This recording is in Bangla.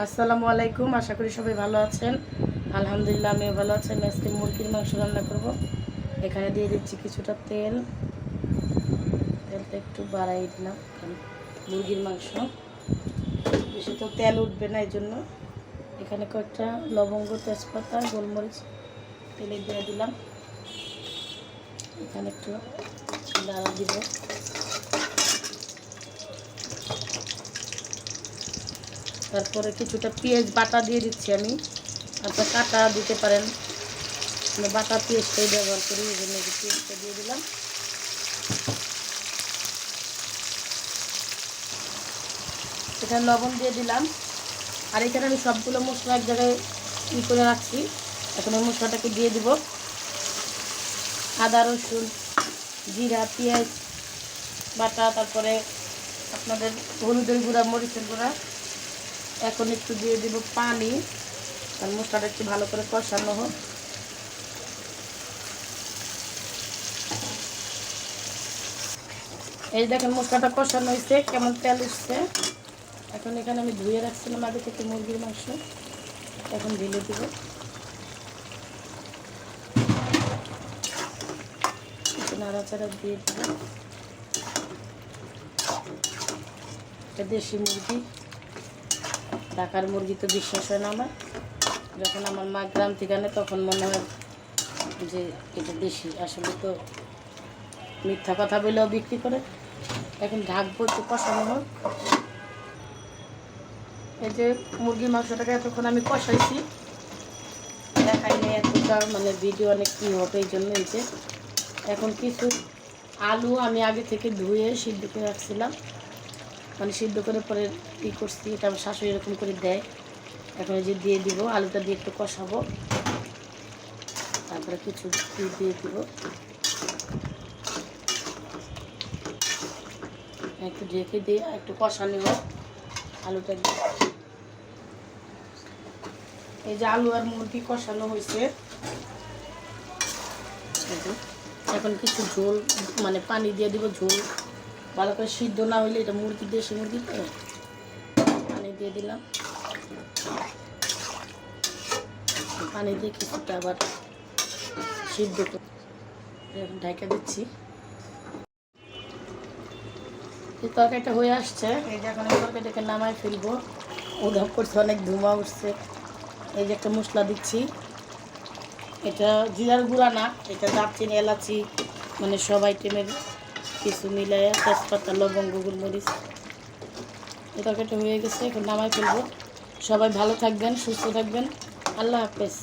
আসসালামু আলাইকুম। আশা করি সবাই ভালো আছেন। আলহামদুলিল্লাহ আমিও ভালো আছি। আমি আজকে মুরগির মাংস রান্না করব। এখানে দিয়ে দিচ্ছি কিছুটা তেল। তেলটা একটু বাড়াই দিলাম, কারণ মুরগির মাংস বেশি তো তেল উঠবে না, এই জন্য। এখানে কয়েকটা লবঙ্গ, তেজপাতা, গোলমরিচ তেলে দিয়ে দিলাম। এখানে একটু নাড়া দিব। তারপরে কিছুটা পেঁয়াজ বাটা দিয়ে দিচ্ছি আমি। আপনার কাটা দিতে পারেন, বাটা পেঁয়াজটাই ব্যবহার করি, এই জন্য পেঁয়াজটা দিয়ে দিলাম। এখানে লবণ দিয়ে দিলাম। আর এখানে আমি সবগুলো মশলা এক জায়গায় করে রাখছি। এখন ওই মশলাটাকে দিয়ে দিব। আদা, রসুন, জিরা, পেঁয়াজ বাটা, তারপরে আপনাদের হলুদের গুঁড়া, মরিচের গুঁড়া। এখন একটু দিয়ে দিব পানি, আর মশলাটা একটু ভালো করে কষানো হোক। এই দেখেন মশলাটা কষানো হয়েছে, কেমন তেল উঠছে। এখন এখানে আমি ধুয়ে রাখছিলাম আগে থেকে মুরগির মাংস, এখন ঢেলে দিব। নাড়াচাড়া দিয়ে দিব। এটা দেশি মুরগি, ঢাকার মুরগি তো বিশ্বাস হয় না আমার। যখন আমার মা গ্রাম থেকে আনে তখন মনে হয় যে এটা দেশি, আসলে তো মিথ্যা কথা বলেও বিক্রি করে। এখন ঢাকবো, একটু কষানো হোক। এই যে মুরগির মাংসটাকে এতক্ষণ আমি কষাইছি, দেখাই নেই এতটা, মানে ভিডিও অনেক কী হবে, এই জন্য। এই যে এখন কিছু আলু আমি আগে থেকে ধুয়ে সিদ্ধ করে রাখছিলাম, মানে সিদ্ধ করে পরে কী করছি, এটা আমার শাশুড়ি এরকম করে দেয়। এখন এই যে দিয়ে দিব, আলুটা দিয়ে একটু কষাবো, তারপরে কিছু দিয়ে দিব। একটু ঢেকে দিয়ে একটু কষানো হোক আলুটা দিয়ে। এই যে আলু আর মুরগি কষানো হয়েছে। এখন কিছু ঝোল, মানে পানি দিয়ে দিব। ঝোল ভালো করে সিদ্ধ না হইলে, এটা মুরগি, দেশি মুরগি তো, পানি দিয়ে দিলাম। পানি দিয়ে কিছুটা আবার সিদ্ধ করে এখন ঢাকা দিচ্ছি। এই তরকারিটা হয়ে আসছে। এই যে এখন এই তরকারিটাকে নামাই ফেলবো। উধাপ করছে, অনেক ধোঁয়া উঠছে। এই যে একটা মশলা দিচ্ছি, এটা জিরার গুঁড়া না, এটা দারচিনি, এলাচি, মানে সব আইটেমের কিছু মিলাইয়া, তেজপাতা, লবঙ্গ, গোলমরিচ। এই তরকারিটা হয়ে গেছে, এখন নামাই ফেলবো। সবাই ভালো থাকবেন, সুস্থ থাকবেন। আল্লাহ হাফেজ।